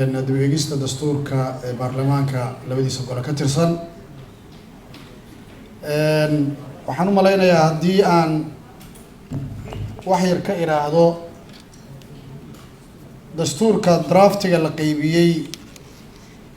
dib-u-eegista dastuurka ee baarlamaanka labadiisa gole ka tirsan waxaan u malaynayaa haddii aan wax yar ka iraahdo dastuurka draftiga la qaybiyey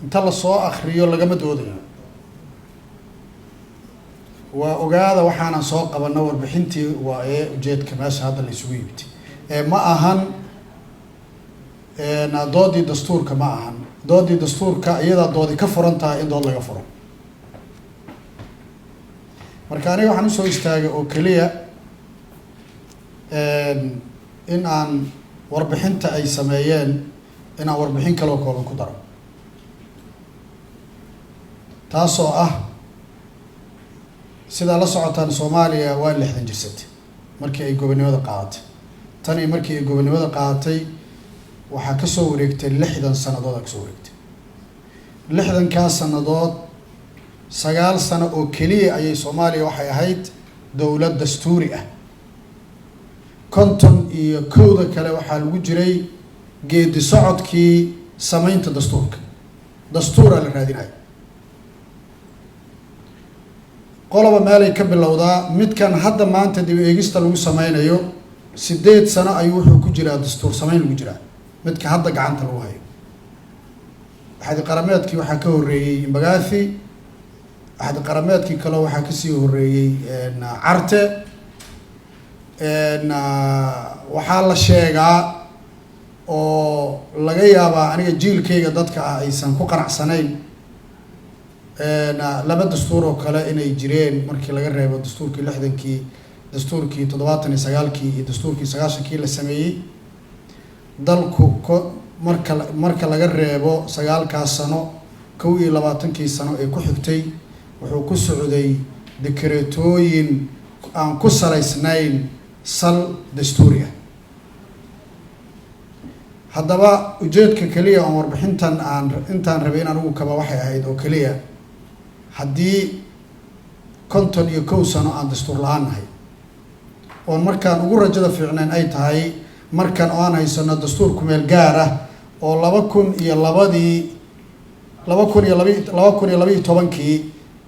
inta la soo akhriyo lagama doodayo waa ogaada waxaanan soo qabanno warbixintii waa ee ujeedka meesha hadda la isugu yimid ma ahan doodii dastuurka ma ahan doodii dastuurka iyadaa doodi ka furan tahay in dood laga furo marka aniga waxaan usoo istaagay oo keliya in aan warbixinta ay sameeyeen in aan warbixin kaloo kooban ku daro taasoo ah sidaa la socotaan Soomaaliya waa 60 jirsatay markii ay gobonimada qaadatay tani markii ay gobonimada qaadatay waxaa ka soo wareegtay 60 sanadood ka soo wareegtay 60 ka sanadood 9 sano oo kaliya ayay Soomaaliya waxay ahayd dawlad dastuuri ah konton iyo kooda kale waxaa lagu jiray geedi socodkii samaynta dastuurka dastuura la raadinayo qoloba meelay ka bilowdaa midkan hadda maanta dib-u-eegista lagu sameynayo 8 sano ayuu wuxuu ku jiraa dastuur samayn lagu jiraa midka hadda gacanta lagu hayo axad qarameedkii waxaa ka horeeyay Mbagathi axad qarameedkii kale waxaa ka sii horeeyay Carte waxaa la sheegaa oo laga yaabaa aniga jiilkayga dadka ah aysan ku qanacsanayn laba dastuur oo kale inay jireen markii laga reebo dastuurkii 60kii dastuurkii 79kii iyo dastuurkii 90kii la sameeyay dalku marka laga reebo 9 sano 21 sano ee ku xigtay wuxuu ku socday dekreetooyin aan ku salaysnayn sal dastuuri ah haddaba ujeedka kaliya oo warbixintan intaan rabay in anigu kaba waxay ahayd oo kaliya haddii 51 sano aan dastuur la'aan nahay oo markaan ugu rajada fiicnaan ay tahay markan oo aan haysano dastuur ku meel gaar ah oo 2012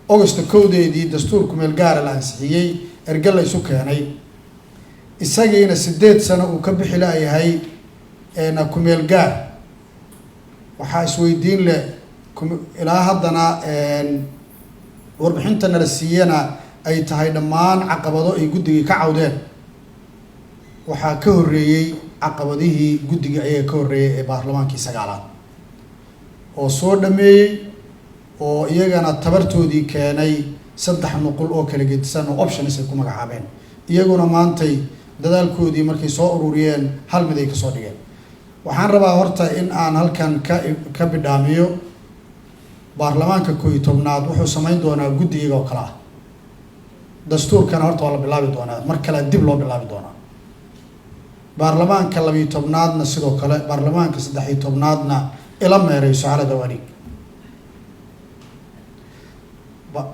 August 1 dastuur ku meel gaar ah la ansixiyay ergal la isu keenay isagiina 8 sano uu ka bixi lahayahay ku meel gaar waxa isweydiin leh ilaa haddana warbixinta la siiyana ay tahay dhammaan caqabado ay guddiga ka cawdeen waxaa ka horeeyay caqabadihii guddiga ayaa ka horeeyay ee baarlamaankii 9aad oo soo dhameeyay oo iyagana tabartoodii keenay 3 nuqul oo kala gedisan oo options ay ku magacaabeen iyaguna maantay dadaalkoodii markay soo ururiyeen hal mid ay ka soo dhigeen waxaan rabaa horta in aan halkan ka bidhaamiyo baarlamaanka 11aad wuxuu sameyn doonaa guddiga oo kala dastuurkan horta waa la bilaabi doonaa mar kale dib loo bilaabi doonaa baarlamaanka 12aadna sidoo kale baarlamaanka 13aadna ila meerayso xaalada wari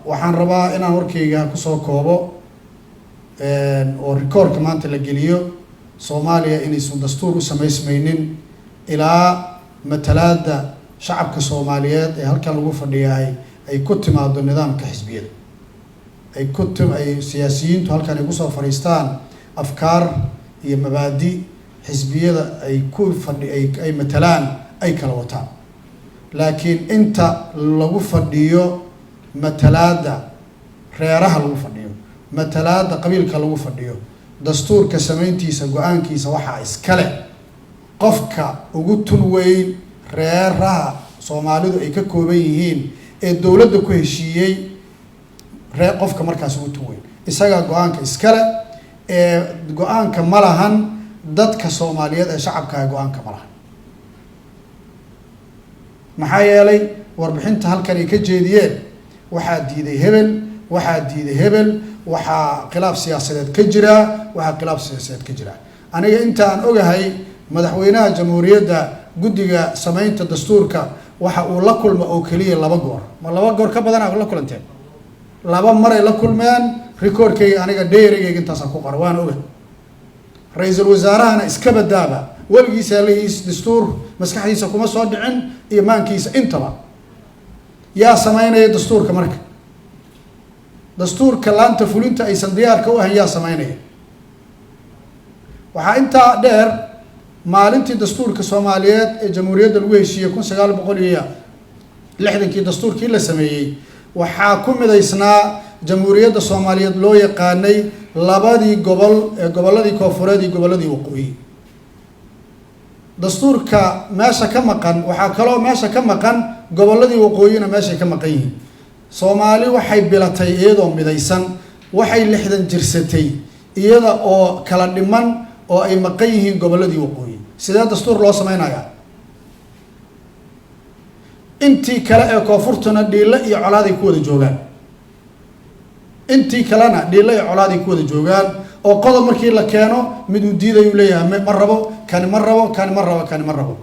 waxaan rabaa inaan warkayga ku soo koobo oo rikoorka maanta la geliyo Soomaaliya inaysan dastuur u sameysmaynin ilaa matalaada shacabka Soomaaliyeed ee halkan lagu fadhiyahay ay ku timaado nidaamka xisbiyada ay siyaasiyiintu halkan ay ku soo fariistaan afkaar iyo mabaadi xisbiyada ay ku ay matalaan ay kala wataan laakiin inta lagu fadhiyo matalaada reeraha lagu fadhiyo matalaada qabiilka lagu fadhiyo dastuurka sameyntiisa go'aankiisa waxa iskale qofka ugu tun weyn reeraha Soomaalidu ay ka kooban yihiin ee dawladda ku heshiiyay qofka markaas ugu tun weyn isaga go'aanka iskale go'aanka malahan dadka Soomaaliyeed ee shacabka go'aanka malahan maxaa yeelay warbixinta halkan ay ka jeediyeen waxaa diiday hebel waxaa khilaaf siyaasadeed ka jira aniga inta aan ogahay madaxweynaha jamhuuriyadda guddiga sameynta dastuurka waxa uu la kulmo oo kaliya 2 goor ma 2 goor ka badan ay la kulanteen 2 mar ay la kulmeen rikoorkayga aniga dheerigayga intaas ku qor waan ogahay ra'iisul wasaarahana iska badaaba waligiisa leeyis dastuur maskaxdiisa kuma soo dhicin iyo maankiisa intaba yaa samaynaya dastuurka marka dastuurka laanta fulinta aysan diyaarka u ahayn yaa samaynaya waxaa intaa dheer maalintii dastuurka Soomaaliyeed ee jamhuuriyadda lagu heshiiyey 1960kii dastuurkii la sameeyay waxaa ku midaysnaa jamhuuriyadda Soomaaliyeed loo yaqaanay labadii gobol ee goboladii Koonfureed iyo goboladii Waqooyi dastuurka meesha ka maqan waxaa kaloo meesha ka maqan goboladii Waqooyina meesha ka maqan yihiin Soomaali waxay bilatay iyadoo midaysan waxay 60 jirsatay iyada oo kala dhiman oo ay maqan yihiin goboladii Waqooyi sidee dastuur loo sameeynaya intii kale ee koonfurtuna dhiila iyo colaaday ku wada joogaan intii kalena dhiila iyo colaaday ku wada joogaan oo qodob markii la keeno mid uu diiday uu leeyahay ma rabo kan ma rabo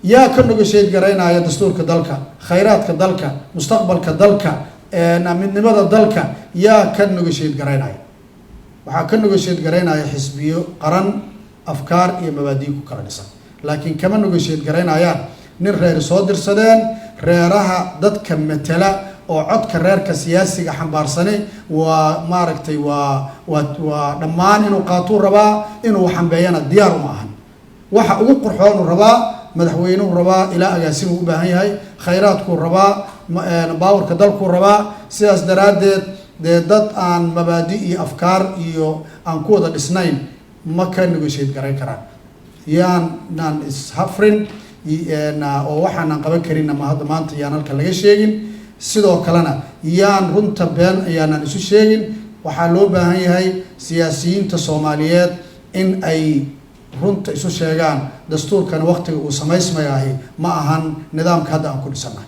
yaa ka negotiate garaynaya dastuurka dalka khayraadka dalka mustaqbalka dalka midnimada dalka yaa ka negotiate garaynaya waxaa ka negotiate garaynaya xisbiyo qaran afkaar iyo mabaadi ku kala dhisan laakiin kama negotiate garaynayaan nin reer soo dirsadeen reeraha dadka matala oo codka reerka siyaasiga xambaarsane waa maaragtay waa dhammaan inuu qaatuu rabaa inuu xambeeyana diyaar uma ahan waxa ugu qurxoon uu rabaa madaxweynuhu rabaa ilaa agaasin uu u baahan yahay khayraadku rabaa baawarka dalku rabaa sidaas daraadeed dad aan mabaadi iyo afkaar iyo aan ku wada dhisnayn ma ka negotiate garayn karaan yaan ishafrin oo waxaan qaban karin ma hadda maanta yaan halka laga sheegin sidoo kalena yaan runta been ayaan isu sheegin waxaa loo baahan yahay siyaasiyiinta Soomaaliyeed in ay runta isu sheegaan dastuurkan waqtiga uu sameysmayahay ma ahan nidaamka hadda aan ku dhisanahay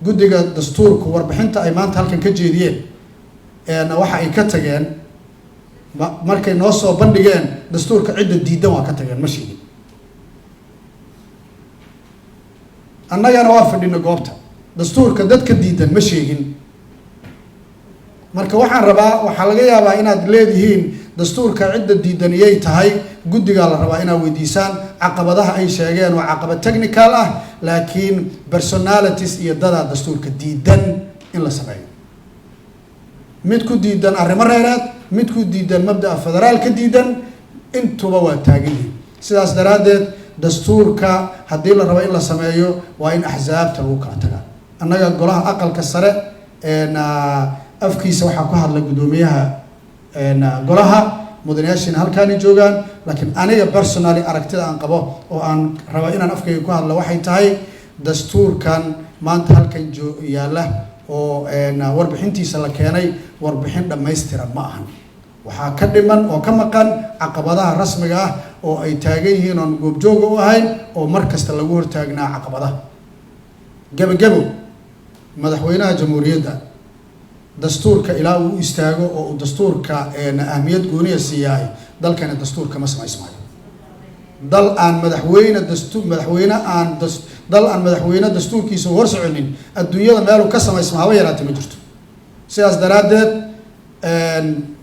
guddiga dastuurku warbixinta ay maanta halkan ka jeediyeen waxa ay ka tageen markay noo soo bandhigeen dastuurka cidda diidan waa ka tageen ma sheegin annagana waa fadhino goobta dastuurka dadka diidan ma sheegin marka waxaan rabaa waxaa laga yaabaa inaad leedihiin dastuurka cidda diidan iyay tahay guddiga la rabaa inaad weydiisaan caqabadaha ay sheegeen waa caqabad technical ah laakiin personalities iyo dada dastuurka diidan in la sameeyo mid ku diidan arrimo reereed mid ku diidan mabda'a federaalka diidan intuba waa taagan yihiin sidaas daraadeed dastuurka haddii la rabo in la sameeyo waa in axsaabta lagu kala tagaa annaga golaha aqalka sare afkiisa waxaa ku hadla guddoomiyaha golaha mudanayaashiina halkaani joogaan laakiin aniga personally aragtida aan qabo oo aan rabo inaan afkayga ku hadla waxay tahay dastuurkan maanta halkan yaalla oo warbixintiisa la keenay warbixin dhammaystiran ma ahan waxaa ka dhiman oo ka maqan caqabadaha rasmiga ah oo ay taagan yihiin oon goobjooga u ahayn oo mar kasta lagu hortaagnaa caqabadaha gabagabo madaxweynaha jamhuuriyadda dastuurka ilaa uu istaago oo uu dastuurka ahmiyad gooniya siiyahay dalkana dastuurka ma samaysmaayo dal aan madaxweyne dastuurkiisa hor soconin adduunyada meeluu ka samaysma haba yaraatay ma jirto sidaas daraadeed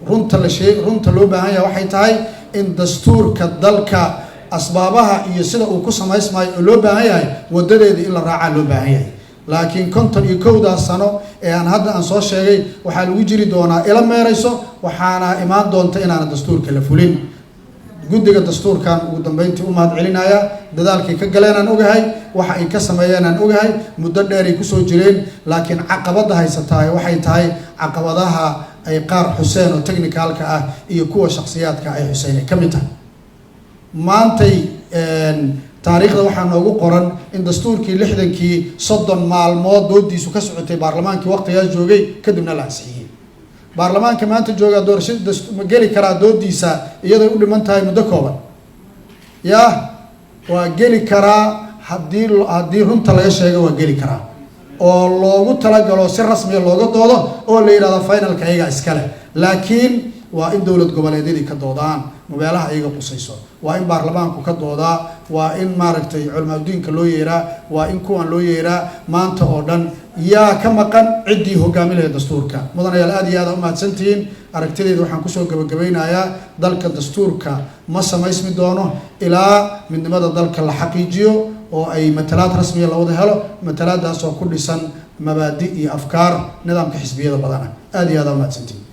runta loo baahan yahay waxay tahay in dastuurka dalka asbaabaha iyo sida uu ku samaysmaayo oo loo baahan yahay wadadeeda in la raacaa loo baahan yahay laakiin 51 sano ee aan hadda aan soo sheegay waxaa lagu jiri doonaa ila meerayso waxaana imaan doonta inaan dastuurka la fulin guddiga dastuurkan ugu dambeyntii u mahad celinaya dadaalkii ka galeen aan ogahay waxa ay ka sameeyeen aan ogahay muddo dheer ay ku soo jireen laakiin caqabada haysataay waxay tahay caqabadaha ay qaar xuseen oo technicalka ah iyo kuwa shakhsiyaadka ay xuseen ka mid tahay maantay taariikhda waxaa noogu qoran in dastuurkii 60kii 30 maalmood doodiisu ka socotay baarlamaankii waqtigaas joogay kadibna la ansixiyay baarlamaanka maanta jooga doorashada ma geli karaa doodiisa iyadoo u dhiman tahay muddo kooban waa geli karaa haddii runta laga sheego waa geli karaa oo loogu talagalo si rasmi looga doodo oo la yiraahdo finalka iyaga iskale laakiin waa in dowlad goboleedyadii ka doodaan meelaha ayaga qusayso waa in baarlamaanku ka doodaa waa in maaragtay culimadiinka loo yeeraa waa in kuwan loo yeeraa maanta oo dhan yaa ka maqan ciddii hogaaminaya dastuurka mudanayaal aad iyo aad u mahadsantihiin aragtideeda waxaan kusoo gabagabeynayaa dalka dastuurka ma samaysmi doono ilaa midnimada dalka la xaqiijiyo oo ay matalaad rasmiya la wada helo matalaadaas oo ku dhisan mabaadi iyo afkaar nidaamka xisbiyada badana aad iyo aad u mahadsantihiin